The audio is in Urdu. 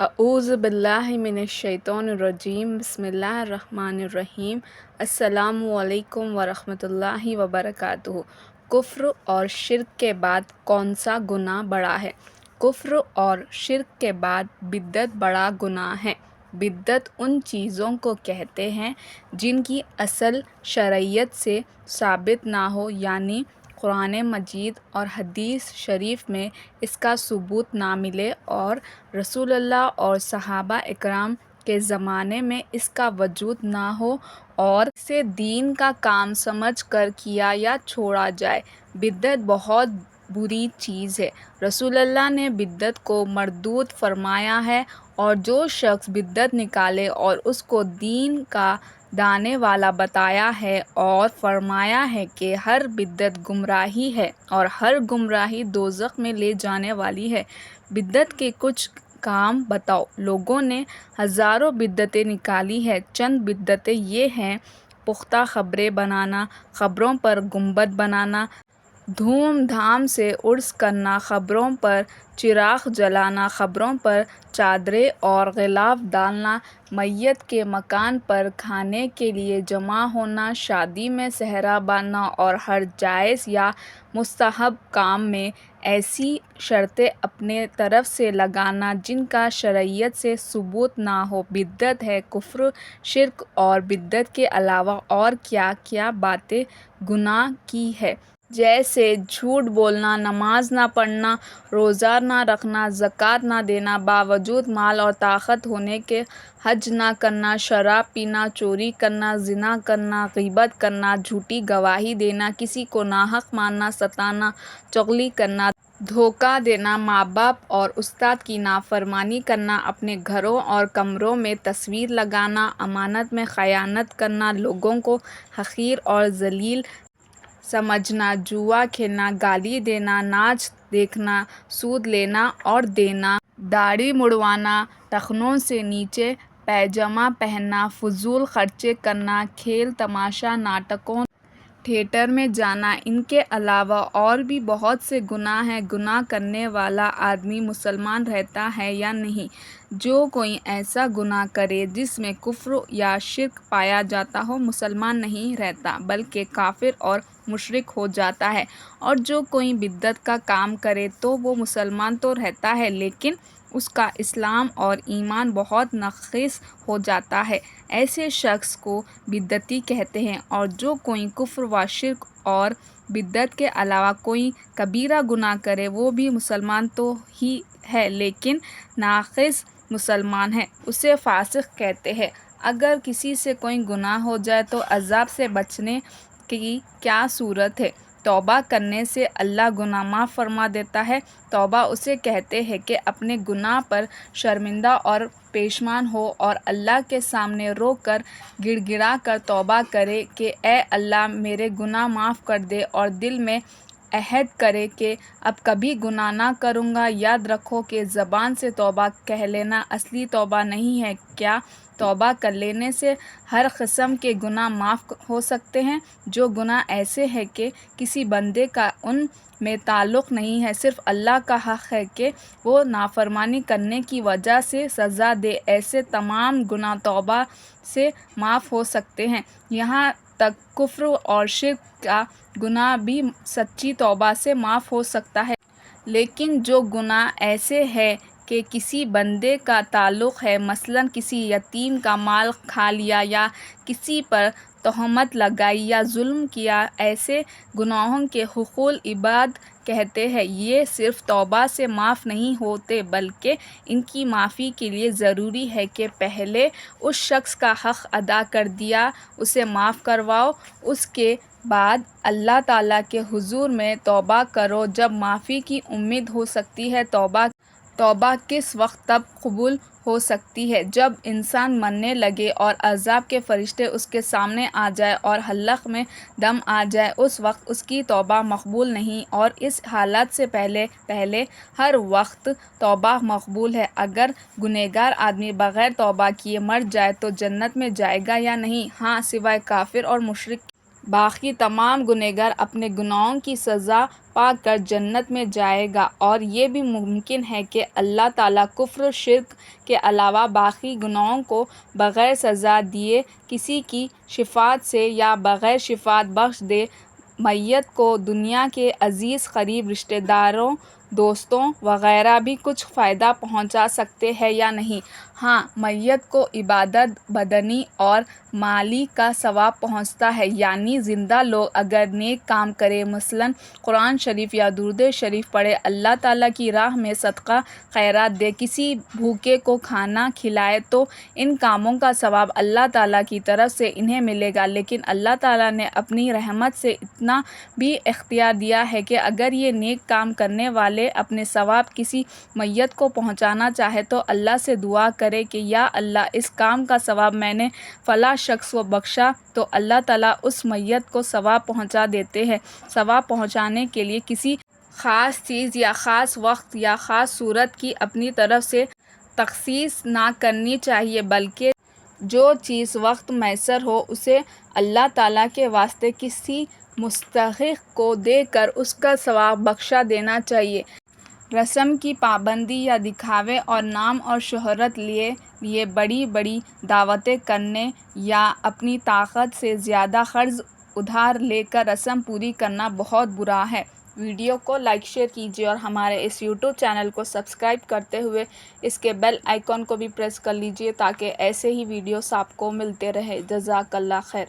اعوذ باللہ من الشیطان الرجیم بسم اللہ الرحمن الرحیم السلام علیکم ورحمۃ اللہ وبرکاتہ۔ کفر اور شرک کے بعد کون سا گناہ بڑا ہے؟ کفر اور شرک کے بعد بدعت بڑا گناہ ہے۔ بدعت ان چیزوں کو کہتے ہیں جن کی اصل شرعیت سے ثابت نہ ہو، یعنی قرآن مجید اور حدیث شریف میں اس کا ثبوت نہ ملے اور رسول اللہ اور صحابہ اکرام کے زمانے میں اس کا وجود نہ ہو اور اسے دین کا کام سمجھ کر کیا یا چھوڑا جائے۔ بدعت بہت بری چیز ہے۔ رسول اللہ نے بدعت کو مردود فرمایا ہے، اور جو شخص بدعت نکالے اور اس کو دین کا دانے والا بتایا ہے اور فرمایا ہے کہ ہر بدعت گمراہی ہے اور ہر گمراہی دوزخ میں لے جانے والی ہے۔ بدعت کے کچھ کام بتاؤ۔ لوگوں نے ہزاروں بدعتیں نکالی ہیں۔ چند بدعتیں یہ ہیں: پختہ خبریں بنانا، خبروں پر گنبد بنانا، دھوم دھام سے عرس کرنا، خبروں پر چراغ جلانا، خبروں پر چادریں اور غلاف ڈالنا، میت کے مکان پر کھانے کے لیے جمع ہونا، شادی میں صحرا باندھنا اور ہر جائز یا مستحب کام میں ایسی شرطیں اپنے طرف سے لگانا جن کا شرعیت سے ثبوت نہ ہو، بدعت ہے۔ کفر، شرک اور بدعت کے علاوہ اور کیا کیا باتیں گناہ کی ہیں، جیسے جھوٹ بولنا، نماز نہ پڑھنا، روزہ نہ رکھنا، زکوٰۃ نہ دینا، باوجود مال اور طاقت ہونے کے حج نہ کرنا، شراب پینا، چوری کرنا، زنا کرنا، غیبت کرنا، جھوٹی گواہی دینا، کسی کو ناحق مارنا، ستانا، چغلی کرنا، دھوکہ دینا، ماں باپ اور استاد کی نافرمانی کرنا، اپنے گھروں اور کمروں میں تصویر لگانا، امانت میں خیانت کرنا، لوگوں کو حقیر اور ذلیل سمجھنا، جوا کھیلنا، گالی دینا، ناچ دیکھنا، سود لینا اور دینا، داڑھی مڈوانا، ٹخنوں سے نیچے پائجامہ پہننا، فضول خرچے کرنا، کھیل تماشا، ناٹکوں، تھیٹر میں جانا۔ ان کے علاوہ اور بھی بہت سے گناہ ہیں۔ گناہ کرنے والا آدمی مسلمان رہتا ہے یا نہیں؟ جو کوئی ایسا گناہ کرے جس میں کفر یا شرک پایا جاتا ہو، مسلمان نہیں رہتا بلکہ کافر اور مشرک ہو جاتا ہے، اور جو کوئی بدعت کا کام کرے تو وہ مسلمان تو رہتا ہے لیکن اس کا اسلام اور ایمان بہت ناقص ہو جاتا ہے۔ ایسے شخص کو بدعتی کہتے ہیں۔ اور جو کوئی کفر و شرک اور بدعت کے علاوہ کوئی کبیرہ گناہ کرے وہ بھی مسلمان تو ہی ہے لیکن ناقص مسلمان ہے، اسے فاسق کہتے ہیں۔ اگر کسی سے کوئی گناہ ہو جائے تو عذاب سے بچنے کی کیا صورت ہے؟ توبہ کرنے سے اللہ گناہ معاف فرما دیتا ہے۔ توبہ اسے کہتے ہیں کہ اپنے گناہ پر شرمندہ اور پشیمان ہو اور اللہ کے سامنے رو کر گڑ گڑا کر توبہ کرے کہ اے اللہ میرے گناہ معاف کر دے، اور دل میں عہد کرے کہ اب کبھی گناہ نہ کروں گا۔ یاد رکھو کہ زبان سے توبہ کہہ لینا اصلی توبہ نہیں ہے۔ کیا توبہ کر لینے سے ہر قسم کے گناہ معاف ہو سکتے ہیں؟ جو گناہ ایسے ہیں کہ کسی بندے کا ان میں تعلق نہیں ہے، صرف اللہ کا حق ہے کہ وہ نافرمانی کرنے کی وجہ سے سزا دے، ایسے تمام گناہ توبہ سے معاف ہو سکتے ہیں۔ یہاں تک کفر اور شرک کا گناہ بھی سچی توبہ سے معاف ہو سکتا ہے۔ لیکن جو گناہ ایسے ہیں کہ کسی بندے کا تعلق ہے، مثلاً کسی یتیم کا مال کھا لیا یا کسی پر تہمت لگائی یا ظلم کیا، ایسے گناہوں کے حقوق العباد کہتے ہیں۔ یہ صرف توبہ سے معاف نہیں ہوتے بلکہ ان کی معافی کے لیے ضروری ہے کہ پہلے اس شخص کا حق ادا کر دیا اسے معاف کرواؤ، اس کے بعد اللہ تعالیٰ کے حضور میں توبہ کرو۔ جب معافی کی امید ہو سکتی ہے، توبہ کس وقت تب قبول ہو سکتی ہے؟ جب انسان مرنے لگے اور عذاب کے فرشتے اس کے سامنے آ جائیں اور حلق میں دم آ جائے، اس وقت اس کی توبہ مقبول نہیں، اور اس حالت سے پہلے ہر وقت توبہ مقبول ہے۔ اگر گنہگار آدمی بغیر توبہ کیے مر جائے تو جنت میں جائے گا یا نہیں؟ ہاں، سوائے کافر اور مشرک کے۔ باقی تمام گنہگار اپنے گناہوں کی سزا پا کر جنت میں جائے گا، اور یہ بھی ممکن ہے کہ اللہ تعالیٰ کفر و شرک کے علاوہ باقی گناہوں کو بغیر سزا دیے کسی کی شفاعت سے یا بغیر شفاعت بخش دے۔ میت کو دنیا کے عزیز قریب رشتہ داروں، دوستوں وغیرہ بھی کچھ فائدہ پہنچا سکتے ہیں یا نہیں؟ ہاں، میت کو عبادت، بدنی اور مالی کا ثواب پہنچتا ہے۔ یعنی زندہ لوگ اگر نیک کام کریں، مثلاً قرآن شریف یا درود شریف پڑھے، اللہ تعالیٰ کی راہ میں صدقہ خیرات دے، کسی بھوکے کو کھانا کھلائے، تو ان کاموں کا ثواب اللہ تعالیٰ کی طرف سے انہیں ملے گا۔ لیکن اللہ تعالیٰ نے اپنی رحمت سے اتنا بھی اختیار دیا ہے کہ اگر یہ نیک کام کرنے والے اپنے ثواب کسی میت کو پہنچانا چاہے تو اللہ سے دعا کرے کہ یا اللہ، اس کام کا ثواب میں نے فلاں شخص کو بخشا، تو اللہ تعالیٰ اس میت کو ثواب پہنچا دیتے ہیں۔ ثواب پہنچانے کے لیے کسی خاص چیز یا خاص وقت یا خاص صورت کی اپنی طرف سے تخصیص نہ کرنی چاہیے، بلکہ جو چیز وقت میسر ہو اسے اللہ تعالیٰ کے واسطے کسی مستحق کو دے کر اس کا ثواب بخشا دینا چاہیے۔ رسم کی پابندی یا دکھاوے اور نام اور شہرت لیے بڑی بڑی دعوتیں کرنے یا اپنی طاقت سے زیادہ قرض ادھار لے کر رسم پوری کرنا بہت برا ہے۔ ویڈیو کو لائک شیئر کیجیے اور ہمارے اس یوٹیوب چینل کو سبسکرائب کرتے ہوئے اس کے بیل آئیکن کو بھی پریس کر لیجیے تاکہ ایسے ہی ویڈیوز آپ کو ملتے رہے۔ جزاک اللہ خیر۔